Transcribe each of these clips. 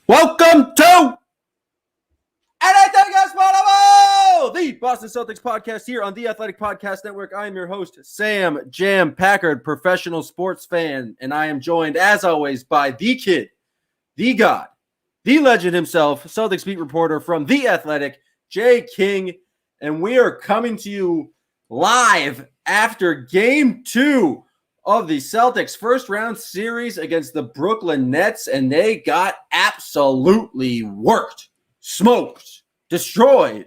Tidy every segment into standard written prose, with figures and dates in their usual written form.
Welcome to Anything is Poddable, the Boston Celtics podcast here on the Athletic Podcast Network. I am your host, Sam Jam Packard, professional sports fan, and I am joined, as always, by the kid, the god, the legend himself, Celtics beat reporter from The Athletic, Jay King, and we are coming to you live after Game 2 of the Celtics' first-round series against the Brooklyn Nets, and they got absolutely worked, smoked, destroyed,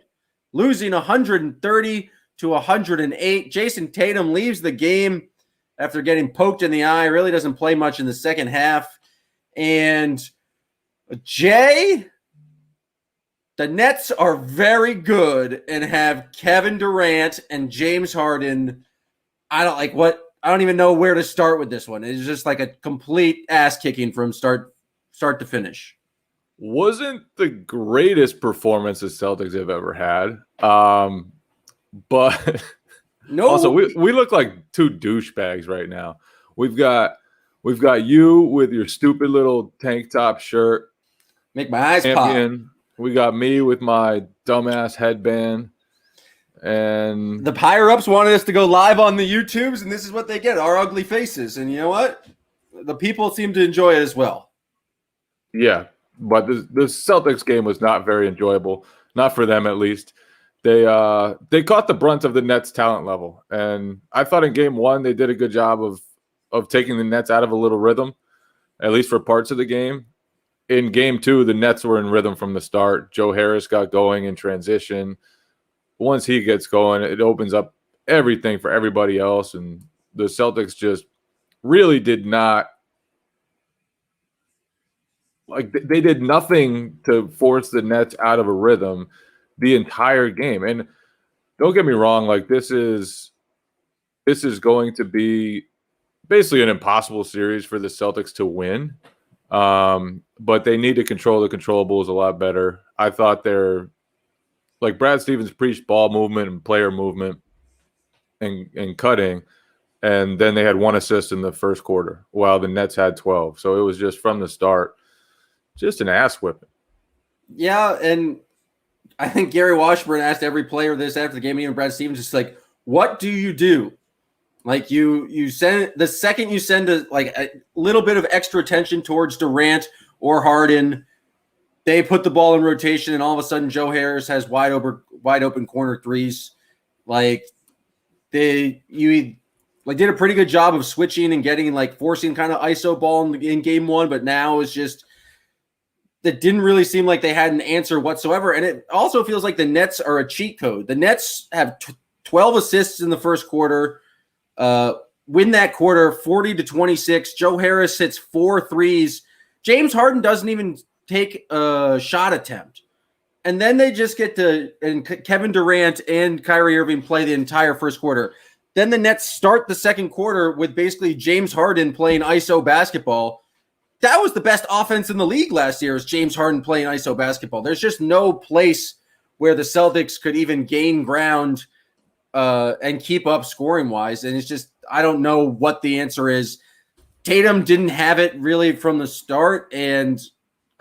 losing 130 to 108. Jason Tatum leaves the game after getting poked in the eye, really doesn't play much in the second half. And Jay, the Nets are very good and have Kevin Durant and James Harden. I don't even know where to start with this one. It's just like a complete ass kicking from start to finish. Wasn't the greatest performance the Celtics have ever had. But no. Also we look like two douchebags right now. We've got you with your stupid little tank top shirt. Make my eyes pop. We got me with my dumbass headband. And the higher-ups wanted us to go live on the YouTubes, and this is what they get, our ugly faces. And you know what? The people seem to enjoy it as well. Yeah, but the Celtics game was not very enjoyable, not for them at least. They caught the brunt of the Nets' talent level, and I thought in Game 1 they did a good job of taking the Nets out of a little rhythm, at least for parts of the game. In Game 2, the Nets were in rhythm from the start. Joe Harris got going in transition. Once he gets going, it opens up everything for everybody else, and the Celtics just really did not they did nothing to force the Nets out of a rhythm the entire game. And don't get me wrong, this is going to be basically an impossible series for the Celtics to win. But they need to control the controllables a lot better. I thought they're Brad Stevens preached ball movement and player movement and cutting, and then they had 1 assist in the first quarter while the Nets had 12. So it was just from the start, just an ass whipping. Yeah, and I think Gary Washburn asked every player this after the game, even Brad Stevens, just what do you do? You send the second you send a little bit of extra attention towards Durant or Harden, they put the ball in rotation, and all of a sudden Joe Harris has wide open corner threes. They did a pretty good job of switching and getting forcing kind of ISO ball in Game 1, but now it's just that didn't really seem like they had an answer whatsoever. And it also feels like the Nets are a cheat code. The Nets have 12 assists in the first quarter. Win that quarter 40-26. Joe Harris hits 4 threes. James Harden doesn't even take a shot attempt. And then they just and Kevin Durant and Kyrie Irving play the entire first quarter. Then the Nets start the second quarter with basically James Harden playing ISO basketball. That was the best offense in the league last year, is James Harden playing ISO basketball. There's just no place where the Celtics could even gain ground and keep up scoring-wise. And it's just, I don't know what the answer is. Tatum didn't have it really from the start, and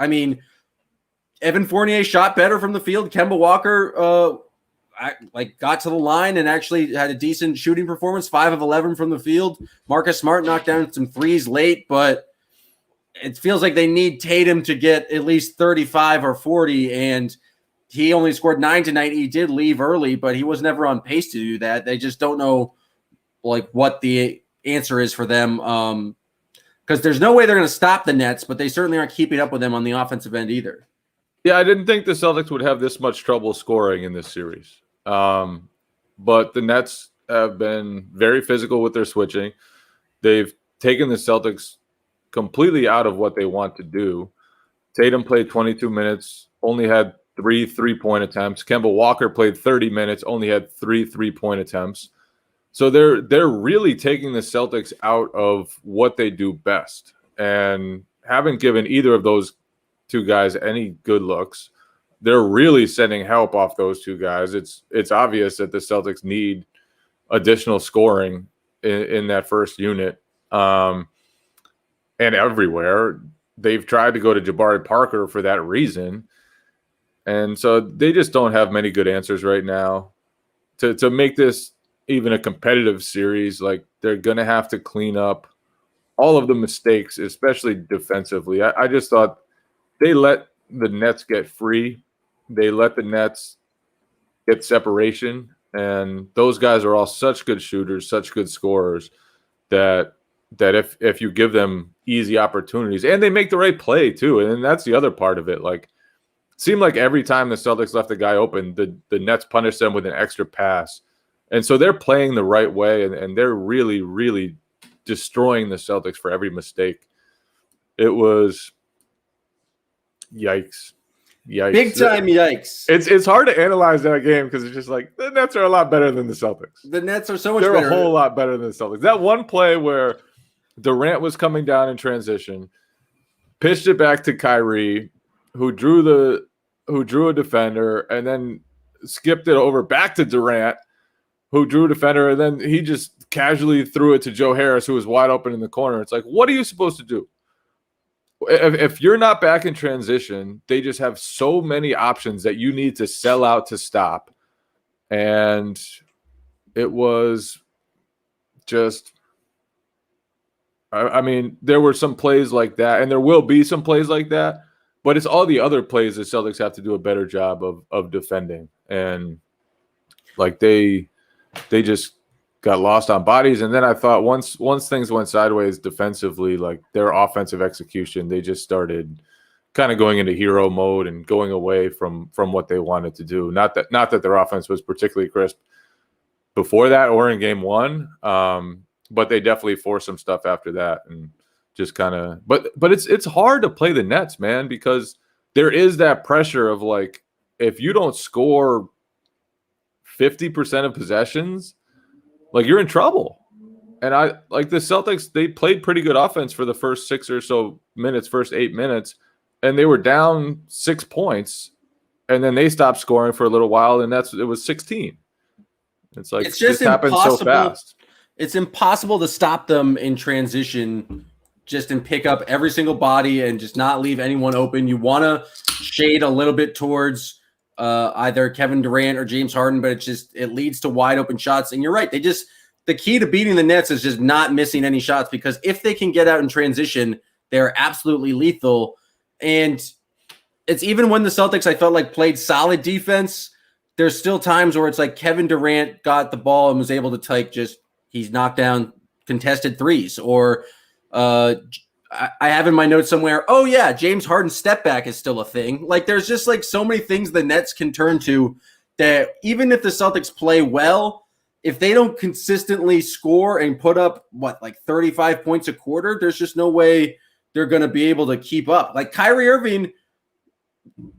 Evan Fournier shot better from the field. Kemba Walker got to the line and actually had a decent shooting performance, 5 of 11 from the field. Marcus Smart knocked down some threes late, but it feels like they need Tatum to get at least 35 or 40, and he only scored 9 tonight. He did leave early, but he was never on pace to do that. They just don't know what the answer is for them. Because there's no way they're going to stop the Nets, but they certainly aren't keeping up with them on the offensive end either. Yeah, I didn't think the Celtics would have this much trouble scoring in this series. But the Nets have been very physical with their switching. They've taken the Celtics completely out of what they want to do. Tatum played 22 minutes, only had 3 3-point attempts. Kemba Walker played 30 minutes, only had 3 3-point attempts. So they're really taking the Celtics out of what they do best and haven't given either of those two guys any good looks. They're really sending help off those two guys. It's obvious that the Celtics need additional scoring in that first unit. And everywhere, they've tried to go to Jabari Parker for that reason. And so they just don't have many good answers right now. To make this even a competitive series, like they're going to have to clean up all of the mistakes, especially defensively. I just thought they let the Nets get free. They let the Nets get separation. And those guys are all such good shooters, such good scorers that if you give them easy opportunities, and they make the right play too. And that's the other part of it. Like, it seemed like every time the Celtics left a guy open, the Nets punished them with an extra pass. And so they're playing the right way, and they're really, really destroying the Celtics for every mistake. It was yikes. Big time yikes. It's hard to analyze that game because it's just like the Nets are a lot better than the Celtics. The Nets are so much They're better. a whole lot better than the Celtics. That one play where Durant was coming down in transition, pitched it back to Kyrie, who drew a defender, and then skipped it over back to Durant, who drew a defender, and then he just casually threw it to Joe Harris, who was wide open in the corner. It's like, what are you supposed to do? If you're not back in transition, they just have so many options that you need to sell out to stop. And it was just, I mean, there were some plays like that, and there will be some plays like that, but it's all the other plays the Celtics have to do a better job of defending. And like they just got lost on bodies. And then I thought once things went sideways defensively, like their offensive execution, they just started kind of going into hero mode and going away from what they wanted to do. Not that their offense was particularly crisp before that or in game one, but they definitely forced some stuff after that and just kind of. But it's hard to play the Nets, man, because there is that pressure of like, if you don't score 50% of possessions, like you're in trouble. And I like the Celtics, they played pretty good offense for the first 6 or so minutes, first 8 minutes, and they were down 6 points, and then they stopped scoring for a little while, and it was 16. It's like it's just happened so fast. It's impossible to stop them in transition, just and pick up every single body and just not leave anyone open. You want to shade a little bit towards either Kevin Durant or James Harden, but it leads to wide open shots. And you're right. The key to beating the Nets is just not missing any shots, because if they can get out in transition, they're absolutely lethal. And it's even when the Celtics, I felt like, played solid defense, there's still times where it's like Kevin Durant got the ball and was able to he's knocked down contested threes, or I have in my notes somewhere, oh yeah, James Harden's step back is still a thing. Like there's just like so many things the Nets can turn to that even if the Celtics play well, if they don't consistently score and put up 35 points a quarter, there's just no way they're going to be able to keep up. Like Kyrie Irving,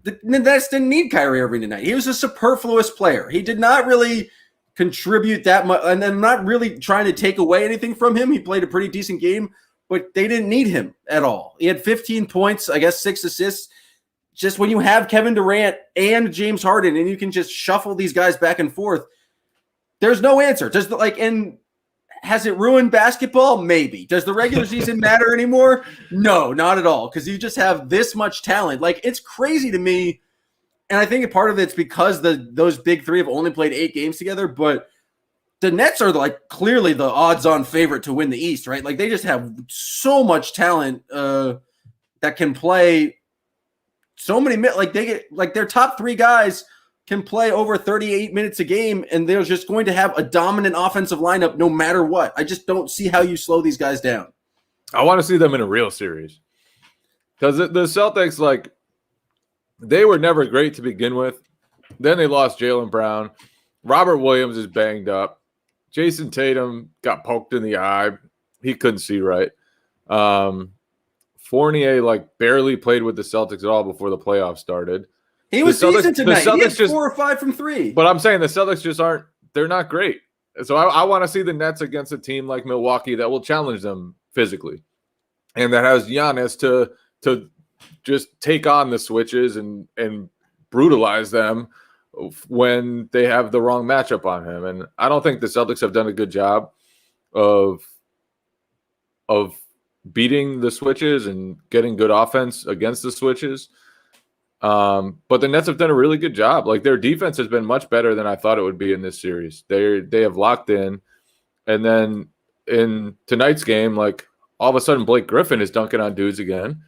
the Nets didn't need Kyrie Irving tonight. He was a superfluous player. He did not really contribute that much, and I'm not really trying to take away anything from him. He played a pretty decent game, but they didn't need him at all. He had 15 points, I guess 6 assists. Just when you have Kevin Durant and James Harden and you can just shuffle these guys back and forth, there's no answer. And has it ruined basketball? Maybe. Does the regular season matter anymore? No, not at all, because you just have this much talent. Like, it's crazy to me, and I think a part of it's because those big three have only played 8 games together, but the Nets are clearly the odds-on favorite to win the East, right? Like they just have so much talent that can play so many minutes. Their top 3 guys can play over 38 minutes a game, and they're just going to have a dominant offensive lineup no matter what. I just don't see how you slow these guys down. I want to see them in a real series, because the Celtics, they were never great to begin with. Then they lost Jaylen Brown. Robert Williams is banged up. Jason Tatum got poked in the eye. He couldn't see right. Fournier barely played with the Celtics at all before the playoffs started. He was decent tonight. He had 4 or 5 from 3. But I'm saying the Celtics just they're not great. So I want to see the Nets against a team like Milwaukee that will challenge them physically, and that has Giannis to just take on the switches and brutalize them when they have the wrong matchup on him. And I don't think the Celtics have done a good job of beating the switches and getting good offense against the switches. But the Nets have done a really good job. Like, their defense has been much better than I thought it would be in this series. They have locked in. And then in tonight's game, like, all of a sudden Blake Griffin is dunking on dudes again.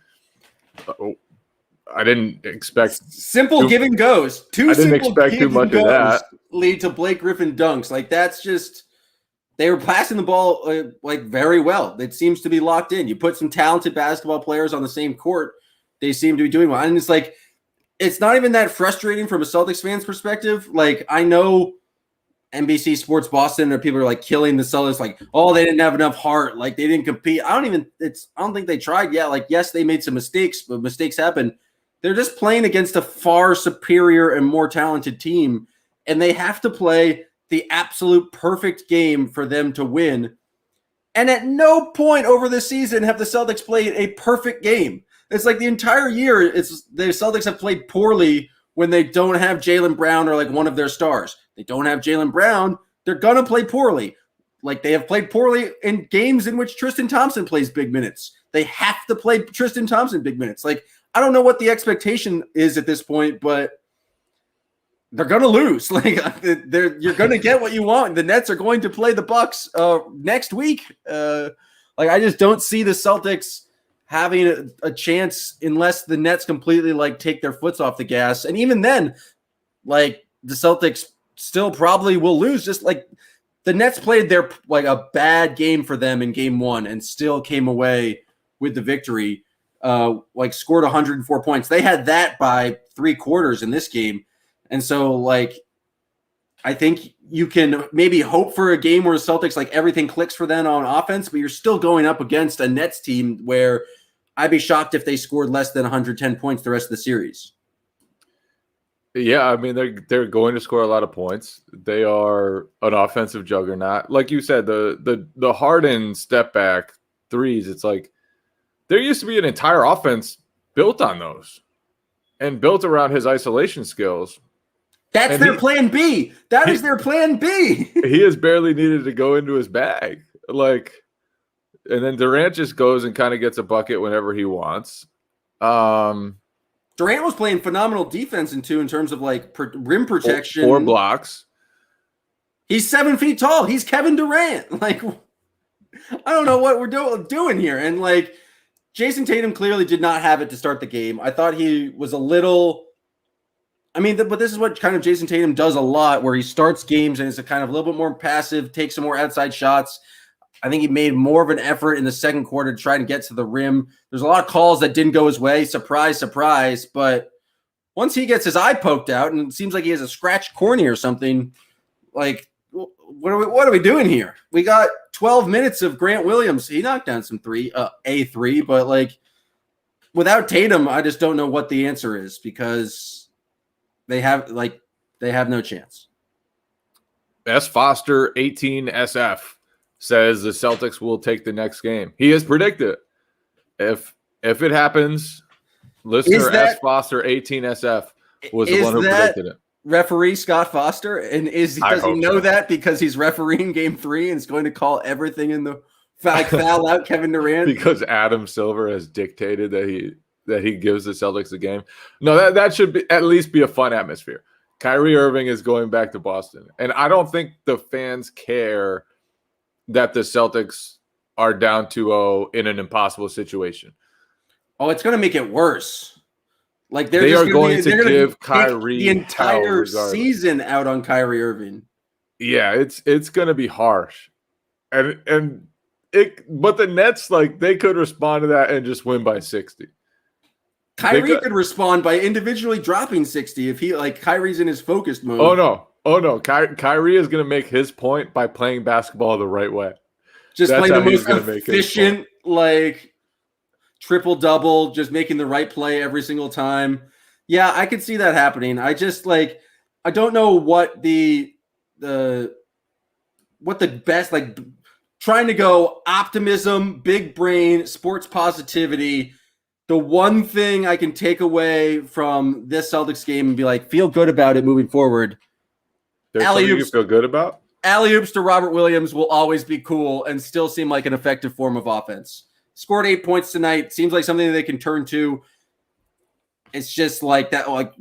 I didn't expect simple give and goes. I didn't expect too much of that. Lead to Blake Griffin dunks. Like, that's just, they were passing the ball like very well. It seems to be locked in. You put some talented basketball players on the same court, they seem to be doing well. And it's like, it's not even that frustrating from a Celtics fan's perspective. Like, I know NBC Sports Boston, or people are like killing the Celtics, like, oh, they didn't have enough heart, like they didn't compete. I don't think they tried yet. Like, yes, they made some mistakes, but mistakes happen. They're just playing against a far superior and more talented team, and they have to play the absolute perfect game for them to win. And at no point over the season have the Celtics played a perfect game. It's like the entire year, the Celtics have played poorly when they don't have Jaylen Brown or like one of their stars. They don't have Jaylen Brown, they're going to play poorly. Like, they have played poorly in games in which Tristan Thompson plays big minutes. They have to play Tristan Thompson big minutes. Like, I don't know what the expectation is at this point, but they're going to lose. Like, you're going to get what you want. The Nets are going to play the Bucks next week. I just don't see the Celtics having a chance unless the Nets completely like take their foots off the gas. And even then, like, the Celtics still probably will lose. Just like the Nets played their like a bad game for them in game one and still came away with the victory. Like, scored 104 points. They had that by 3 quarters in this game. And so, like, I think you can maybe hope for a game where Celtics, like, everything clicks for them on offense, but you're still going up against a Nets team where I'd be shocked if they scored less than 110 points the rest of the series. Yeah, I mean, they're going to score a lot of points. They are an offensive juggernaut. Like you said, the Harden step back threes, it's like there used to be an entire offense built on those and built around his isolation skills. That's their plan B. That is their plan B. He has barely needed to go into his bag. Like, and then Durant just goes and kind of gets a bucket whenever he wants. Durant was playing phenomenal defense in terms of like rim protection. 4 blocks. He's 7 feet tall. He's Kevin Durant. Like, I don't know what we're doing here. And like, Jason Tatum clearly did not have it to start the game. I thought he was a little, but this is what kind of Jason Tatum does a lot, where he starts games and is a kind of a little bit more passive, takes some more outside shots. I think he made more of an effort in the second quarter to try and get to the rim. There's a lot of calls that didn't go his way. Surprise, surprise. But once he gets his eye poked out and it seems like he has a scratched cornea or something, like, what are we doing here? We got 12 minutes of Grant Williams. He knocked down some a three, but like, without Tatum, I just don't know what the answer is, because they have no chance. S. Foster 18 SF says the Celtics will take the next game. He has predicted if it happens. Listener S. Foster 18 SF was the one who predicted it. Referee Scott Foster, and does he know that because he's refereeing Game 3 and is going to call everything in the foul out Kevin Durant because Adam Silver has dictated that he gives the Celtics the game? No, that should be at least be a fun atmosphere. Kyrie Irving is going back to Boston, and I don't think the fans care that the Celtics are down 2-0 in an impossible situation. Oh, it's going to make it worse. Like, they are going to give Kyrie the entire season out on Kyrie Irving. Yeah, it's going to be harsh, but the Nets, like, they could respond to that and just win by 60. Kyrie could respond by individually dropping 60 if Kyrie's in his focused mode. Oh no, Kyrie is going to make his point by playing basketball the right way. Just playing the most efficient, like, triple-double, just making the right play every single time. Yeah, I could see that happening. I just, like, I don't know what the best, like, trying to go optimism, big brain, sports positivity. The one thing I can take away from this Celtics game and be like, feel good about it moving forward. There's something you feel good about? Alley-oops to Robert Williams will always be cool and still seem like an effective form of offense. scored 8 points tonight. Seems like something they can turn to. It's just like that. Like,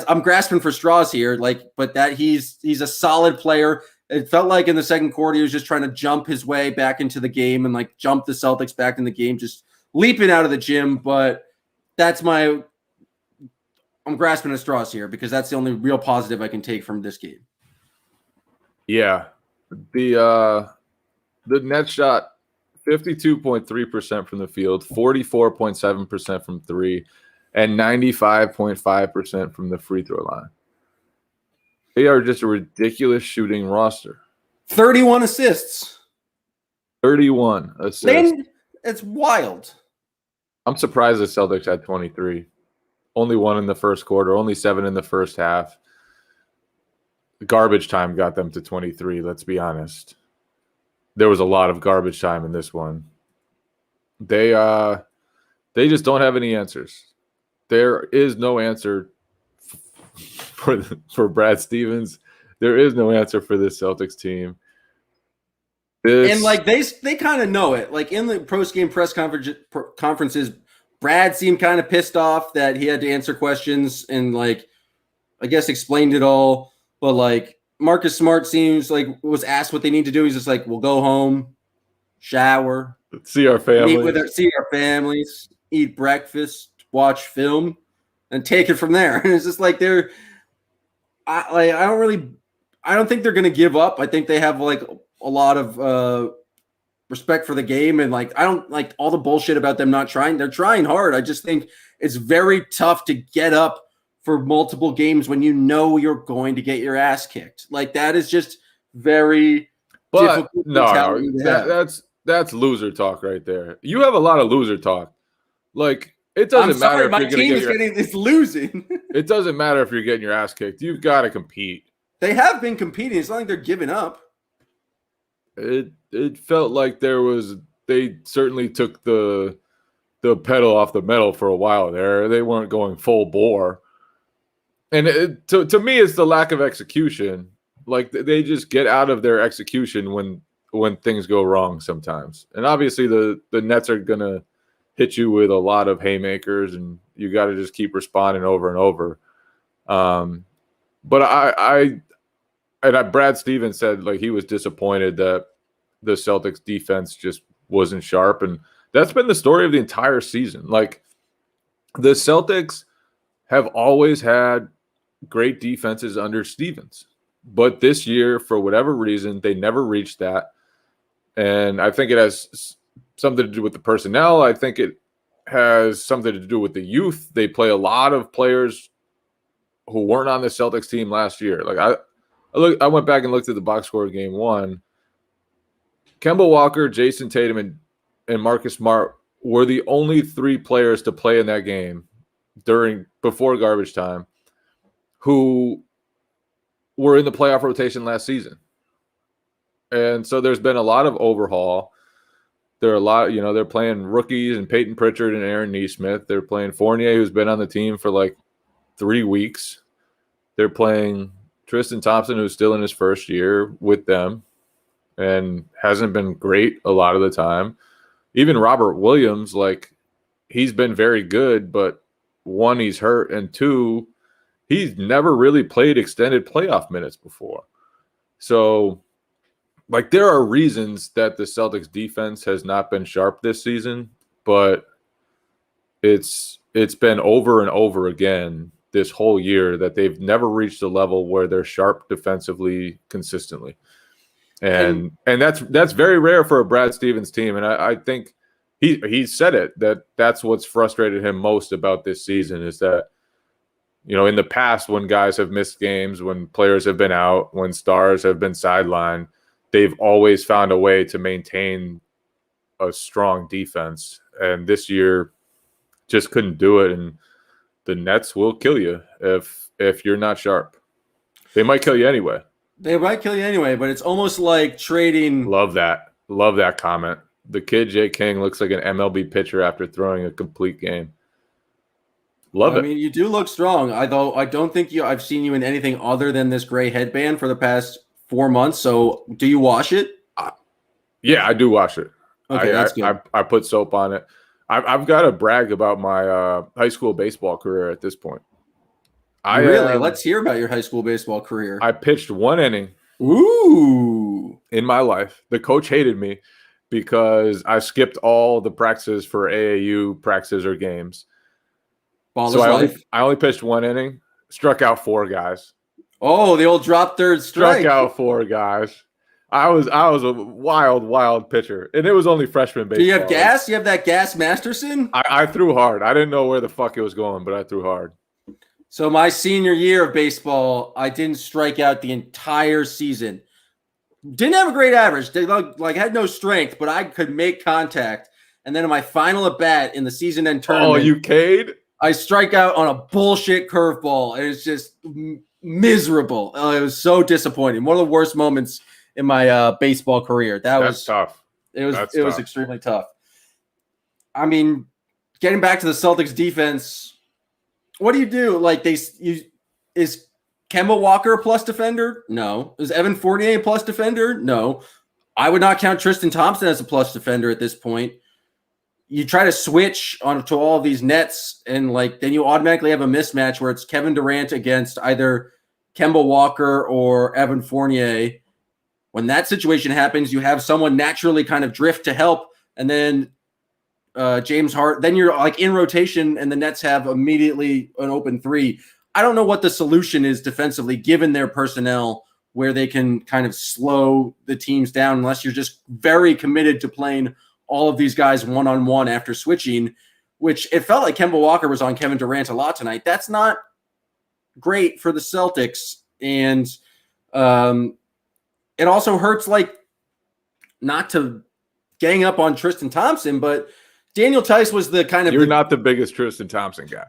I'm grasping for straws here. Like, but that he's a solid player. It felt like in the second quarter he was just trying to jump his way back into the game and like jump the Celtics back in the game, just leaping out of the gym. But I'm grasping at straws here because that's the only real positive I can take from this game. Yeah, the Nets shot 52.3% from the field, 44.7% from three, and 95.5% from the free throw line. They are just a ridiculous shooting roster. 31 assists. 31 assists. It's wild. I'm surprised the Celtics had 23. Only one in the first quarter, only 7 in the first half. Garbage time got them to 23, let's be honest. There was a lot of garbage time in this one. They just don't have any answers. There is no answer for Brad Stevens. There is no answer for this Celtics team. And like they kind of know it. Like in the post-game press conferences, Brad seemed kind of pissed off that he had to answer questions and like I guess explained it all. But like Marcus Smart seems like was asked what they need to do. He's just like, we'll go home, shower, see our families, eat breakfast, watch film, and take it from there. And it's just like I don't think they're gonna give up. I think they have like a lot of respect for the game, and like I don't like all the bullshit about them not trying. They're trying hard. I just think it's very tough to get up for multiple games when you know you're going to get your ass kicked. Like that is just very difficult. No, that's loser talk right there. You have a lot of loser talk. Like it doesn't matter if my you're team is losing. It doesn't matter if you're getting your ass kicked. You've got to compete. They have been competing. It's not like they're giving up. It felt like they certainly took the pedal off the metal for a while there. They weren't going full bore. And to me, it's the lack of execution. Like they just get out of their execution when things go wrong sometimes. And obviously the Nets are going to hit you with a lot of haymakers and you got to just keep responding over and over. But Brad Stevens said like he was disappointed that the Celtics defense just wasn't sharp. And that's been the story of the entire season. Like the Celtics have always had great defenses under Stevens. But this year, for whatever reason, they never reached that. And I think it has something to do with the personnel. I think it has something to do with the youth. They play a lot of players who weren't on the Celtics team last year. Like I went back and looked at the box score of game one. Kemba Walker, Jason Tatum, and Marcus Smart were the only 3 players to play in that game before garbage time who were in the playoff rotation last season. And so there's been a lot of overhaul. There are a lot, they're playing rookies and Peyton Pritchard and Aaron Nesmith. They're playing Fournier, who's been on the team for like 3 weeks. They're playing Tristan Thompson, who's still in his first year with them and hasn't been great a lot of the time. Even Robert Williams, like he's been very good, but 1, he's hurt, and 2, he's never really played extended playoff minutes before. So, like, there are reasons that the Celtics defense has not been sharp this season, but it's been over and over again this whole year that they've never reached a level where they're sharp defensively consistently. And that's very rare for a Brad Stevens team. And I think he said it, that's what's frustrated him most about this season is that, in the past when guys have missed games, when players have been out, when stars have been sidelined, they've always found a way to maintain a strong defense. And this year just couldn't do it. And the Nets will kill you if you're not sharp. They might kill you anyway. They might kill you anyway, but it's almost like trading. Love that comment. The kid Jay King looks like an MLB pitcher after throwing a complete game. Love it. I mean, you do look strong. I don't think I've seen you in anything other than this gray headband for the past 4 months. So do you wash it? Yeah, I do wash it. Okay, that's good. I put soap on it. I've got to brag about my high school baseball career at this point. Let's hear about your high school baseball career. I pitched 1 inning. Ooh. In my life. The coach hated me because I skipped all the practices for AAU practices or games. I only pitched 1 inning, struck out 4 guys. Oh, the old drop third strike. Struck out 4 guys. I was a wild pitcher, and it was only freshman baseball. Do you have gas? You have that gas Masterson? I threw hard. I didn't know where the fuck it was going, but I threw hard. So my senior year of baseball, I didn't strike out the entire season. Didn't have a great average. They had no strength, but I could make contact. And then in my final at bat in the season end tournament, you Cade? I strike out on a bullshit curveball, and it's just miserable. It was so disappointing. One of the worst moments in my baseball career. That's tough. It was extremely tough. I mean, getting back to the Celtics defense, what do you do? Like is Kemba Walker a plus defender? No. Is Evan Fournier a plus defender? No. I would not count Tristan Thompson as a plus defender at this point. You try to switch onto all of these nets, and then you automatically have a mismatch where it's Kevin Durant against either Kemba Walker or Evan Fournier. When that situation happens, you have someone naturally kind of drift to help, and then James Hart. Then you're in rotation, and the Nets have immediately an open 3. I don't know what the solution is defensively, given their personnel, where they can kind of slow the teams down, unless you're just very committed to playing all of these guys one-on-one after switching, which it felt like Kemba Walker was on Kevin Durant a lot tonight. That's not great for the Celtics. And it also hurts, not to gang up on Tristan Thompson, but Daniel Tice was the kind of... You're not the biggest Tristan Thompson guy.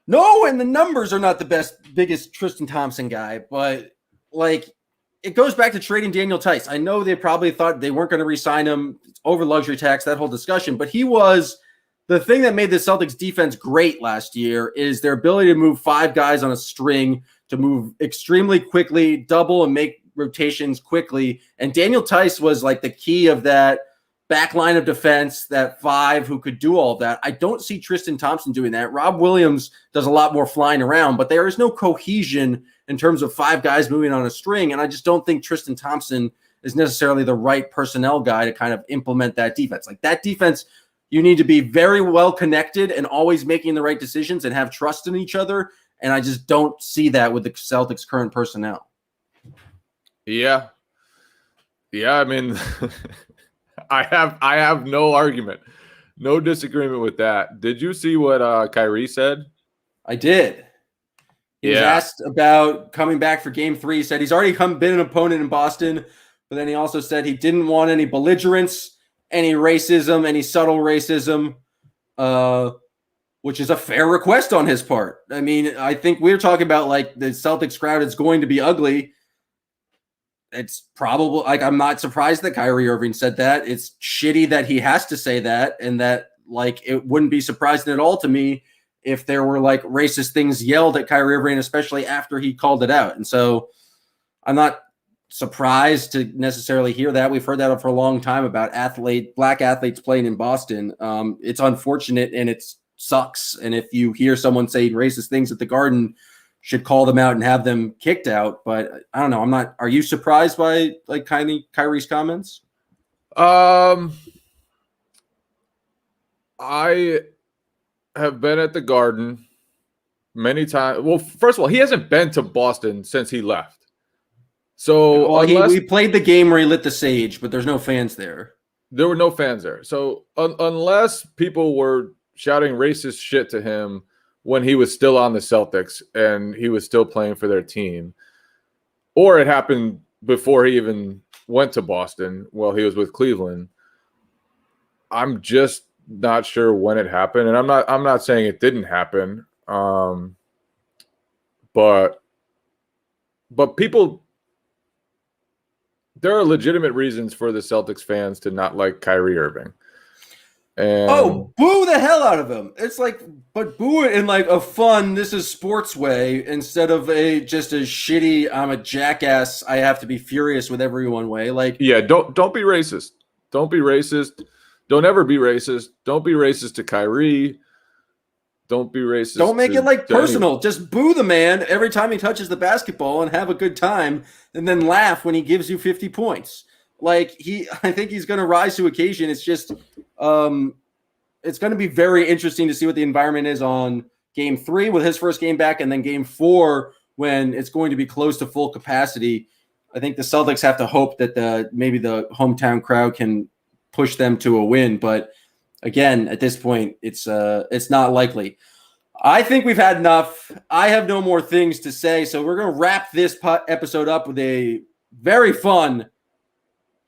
No, and the numbers are not the biggest Tristan Thompson guy, but it goes back to trading Daniel Tice. I know they probably thought they weren't going to re-sign him over luxury tax, that whole discussion, but he was the thing that made the Celtics defense great last year is their ability to move 5 guys on a string, to move extremely quickly, double and make rotations quickly. And Daniel Tice was the key of that back line of defense, that 5 who could do all of that. I don't see Tristan Thompson doing that. Rob Williams does a lot more flying around, but there is no cohesion in terms of 5 guys moving on a string. And I just don't think Tristan Thompson is necessarily the right personnel guy to kind of implement that defense. That defense, you need to be very well connected and always making the right decisions and have trust in each other. And I just don't see that with the Celtics' current personnel. Yeah. I mean, I have no argument, no disagreement with that. Did you see what Kyrie said? I did. He was asked about coming back for Game 3. He said he's already been an opponent in Boston, but then he also said he didn't want any belligerence, any racism, any subtle racism, which is a fair request on his part. I mean, I think we're talking about the Celtics crowd is going to be ugly. It's probably I'm not surprised that Kyrie Irving said that. It's shitty that he has to say that, and that it wouldn't be surprising at all to me if there were racist things yelled at Kyrie Irving, especially after he called it out. And so I'm not surprised to necessarily hear that. We've heard that for a long time about black athletes playing in Boston. It's unfortunate and it sucks. And if you hear someone say racist things at the Garden, should call them out and have them kicked out. But I don't know. Are you surprised by Kyrie's comments? I have been at the Garden many times. Well, first of all, he hasn't been to Boston since he left. So he played the game where he lit the sage, but there's no fans there. There were no fans there. So unless people were shouting racist shit to him when he was still on the Celtics and he was still playing for their team, or it happened before he even went to Boston while he was with Cleveland, I'm just not sure when it happened. And I'm not saying it didn't happen. But people, there are legitimate reasons for the Celtics fans to not like Kyrie Irving. And boo the hell out of him. It's but boo it in a fun, this is sports way, instead of just a shitty, I'm a jackass, I have to be furious with everyone way. Yeah, don't be racist. Don't be racist. Don't ever be racist. Don't be racist to Kyrie. Don't be racist. Don't make it like personal. anyone. Just boo the man every time he touches the basketball and have a good time, and then laugh when he gives you 50 points. Like I think he's going to rise to occasion. It's just, it's going to be very interesting to see what the environment is on Game 3 with his first game back, and then Game 4 when it's going to be close to full capacity. I think the Celtics have to hope that maybe the hometown crowd can push them to a win, but again, at this point, it's not likely. I think we've had enough. I have no more things to say, so we're going to wrap this episode up with a very fun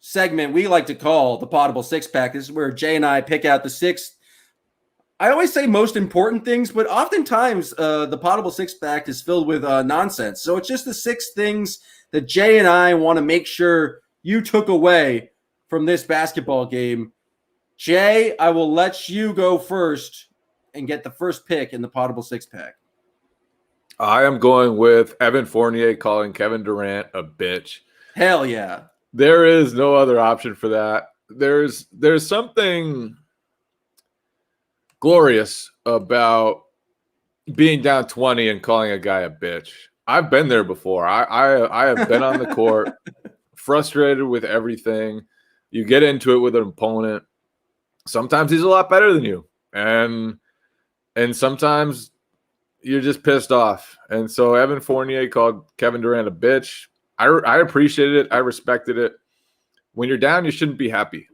segment we like to call the Poddable Six Pack. This is where Jay and I pick out the six. I always say most important things, but oftentimes the Poddable Six Pack is filled with nonsense. So it's just the six things that Jay and I want to make sure you took away from this basketball game. Jay, I will let you go first and get the first pick in the Poddable Six Pack. I am going with Evan Fournier calling Kevin Durant a bitch. Hell yeah. There is no other option for that. There's something glorious about being down 20 and calling a guy a bitch. I've been there before. I have been on the court, frustrated with everything. You get into it with an opponent. Sometimes he's a lot better than you. And sometimes you're just pissed off. And so Evan Fournier called Kevin Durant a bitch. I appreciated it. I respected it. When you're down, you shouldn't be happy.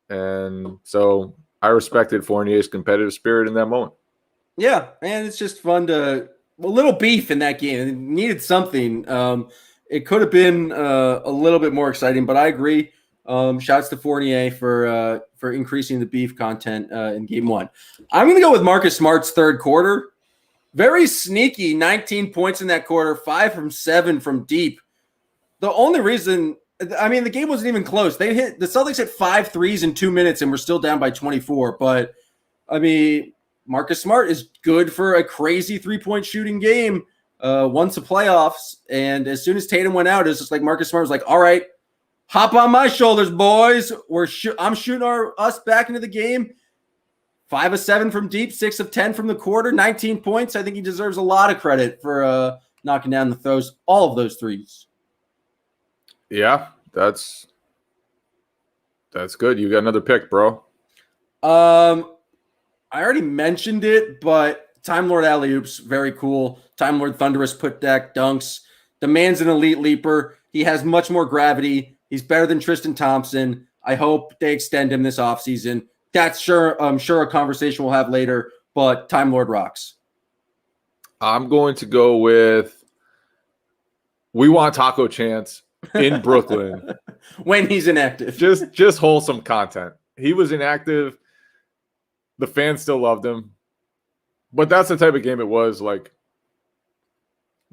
And so I respected Fournier's competitive spirit in that moment. Yeah, and it's just fun to – a little beef in that game. It needed something. It could have been a little bit more exciting, but I agree. Shouts to Fournier for increasing the beef content in Game 1. I'm going to go with Marcus Smart's third quarter. Very sneaky, 19 points in that quarter, 5 from 7 from deep. The only reason – I mean, the game wasn't even close. The Celtics hit 5 threes in 2 minutes and we're still down by 24. But, I mean, Marcus Smart is good for a crazy three-point shooting game once the playoffs. And as soon as Tatum went out, it's just like Marcus Smart was like, all right, hop on my shoulders, boys. I'm shooting us back into the game. 5 of 7 from deep, 6 of 10 from the quarter, 19 points. I think he deserves a lot of credit for knocking down all of those threes. Yeah, that's good. You got another pick, bro. I already mentioned it, but Time Lord alley-oops, very cool. Time Lord thunderous putback dunks. The man's an elite leaper. He has much more gravity. He's better than Tristan Thompson. I hope they extend him this offseason. That's I'm sure a conversation we'll have later, but Time Lord rocks. I'm going to go with We Want Taco Chance in Brooklyn. When he's inactive. Just wholesome content. He was inactive. The fans still loved him. But that's the type of game it was, like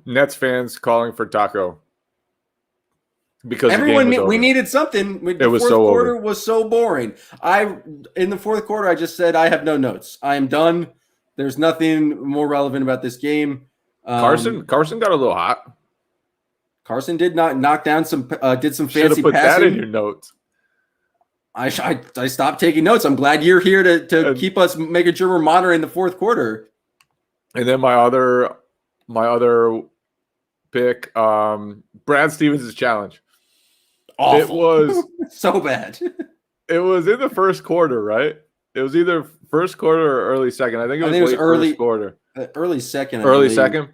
Nets fans calling for Taco. Because we needed something. The fourth quarter was so boring. In the fourth quarter, I just said I have no notes. I am done. There's nothing more relevant about this game. Carson got a little hot. Carson did not knock down did some fancy Should have put passing. that in your notes. I stopped taking notes. I'm glad you're here to keep us making sure we're monitoring the fourth quarter. And then my other pick, Brad Stevens' challenge. Awful. It was so bad. It was in the first quarter, right? It was either first quarter or early second. I think it was early first quarter. Early second. Early second.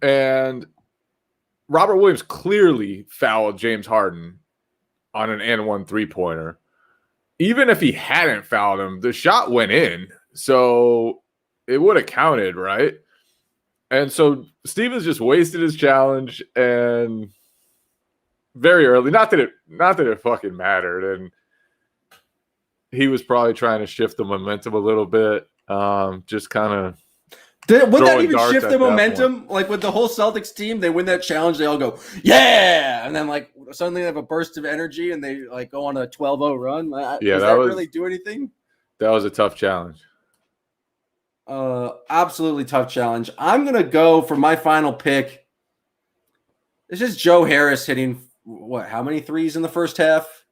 And Robert Williams clearly fouled James Harden on an and-one three-pointer. Even if he hadn't fouled him, the shot went in. So it would have counted, right? And so Stevens just wasted his challenge and very early. Not that it fucking mattered. And he was probably trying to shift the momentum a little bit. Just kind of. Would that even shift the momentum? Like with the whole Celtics team, they win that challenge, they all go, yeah! And then like suddenly they have a burst of energy and they like go on a 12-0 run. Yeah, does that really do anything? That was a tough challenge. Absolutely tough challenge. I'm going to go for my final pick. It's just Joe Harris hitting, how many threes in the first half?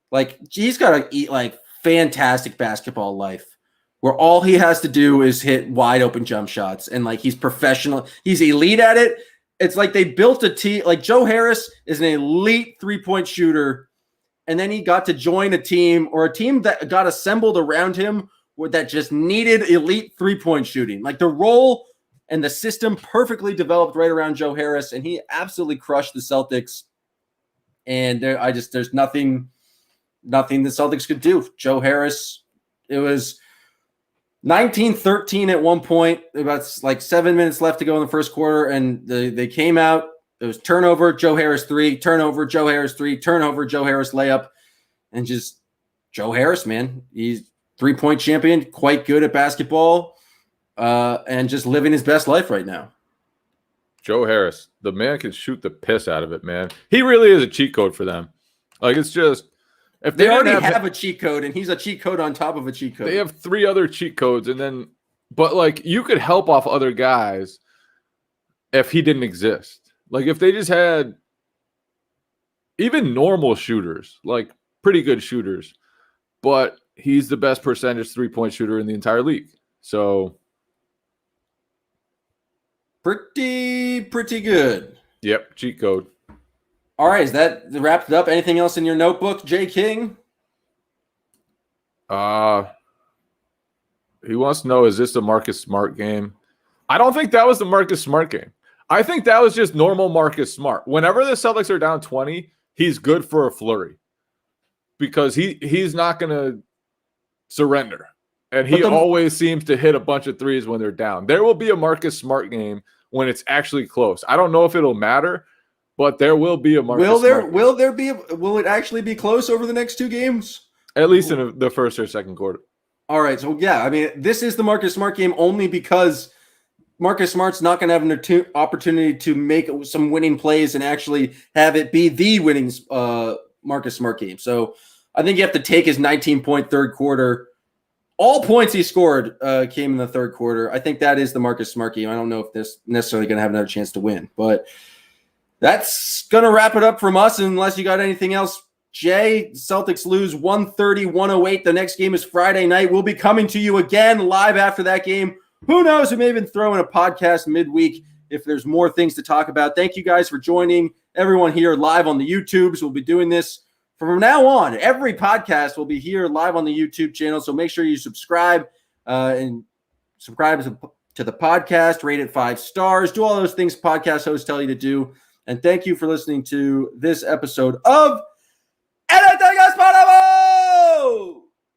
Like, he's got to eat like fantastic basketball life where all he has to do is hit wide open jump shots. And like, he's professional. He's elite at it. It's like they built a team. Like Joe Harris is an elite 3-point shooter. And then he got to join a team that got assembled around him that just needed elite 3-point shooting. Like the role and the system perfectly developed right around Joe Harris. And he absolutely crushed the Celtics. And there's nothing the Celtics could do. Joe Harris, it was 19-13 at one point, about like 7 minutes left to go in the first quarter, and they came out. It was turnover, Joe Harris 3, turnover, Joe Harris 3, turnover, Joe Harris layup, and just Joe Harris, man. He's 3-point champion, quite good at basketball, and just living his best life right now. Joe Harris, the man can shoot the piss out of it, man. He really is a cheat code for them. Like, it's just, if they already have a cheat code, and he's a cheat code on top of a cheat code. They have 3 other cheat codes, and then, but like, you could help off other guys if he didn't exist. Like, if they just had even normal shooters, like pretty good shooters, but he's the best percentage 3-point shooter in the entire league. So pretty good. Yep, cheat code. All right, is that wrapped it up? Anything else in your notebook, Jay King? He wants to know, is this the Marcus Smart game? I don't think that was the Marcus Smart game. I think that was just normal Marcus Smart. Whenever the Celtics are down 20, he's good for a flurry because he's not going to surrender. And he always seems to hit a bunch of threes when they're down. There will be a Marcus Smart game when it's actually close. I don't know if it'll matter, but there will be a Marcus Smart game. Will it actually be close over the next 2 games? At least in the first or second quarter. All right. So, yeah, I mean, this is the Marcus Smart game only because Marcus Smart's not going to have an opportunity to make some winning plays and actually have it be the winning Marcus Smart game. So I think you have to take his 19-point third quarter. All points he scored came in the third quarter. I think that is the Marcus Smart game. I don't know if this necessarily going to have another chance to win, but that's going to wrap it up from us unless you got anything else. Jay, Celtics lose 130-108. The next game is Friday night. We'll be coming to you again live after that game. Who knows? We may even throw in a podcast midweek if there's more things to talk about. Thank you guys for joining. Everyone here live on the YouTubes. We'll be doing this from now on. Every podcast will be here live on the YouTube channel. So make sure you subscribe and subscribe to the podcast. Rate it 5 stars. Do all those things podcast hosts tell you to do. And thank you for listening to this episode of Anything Else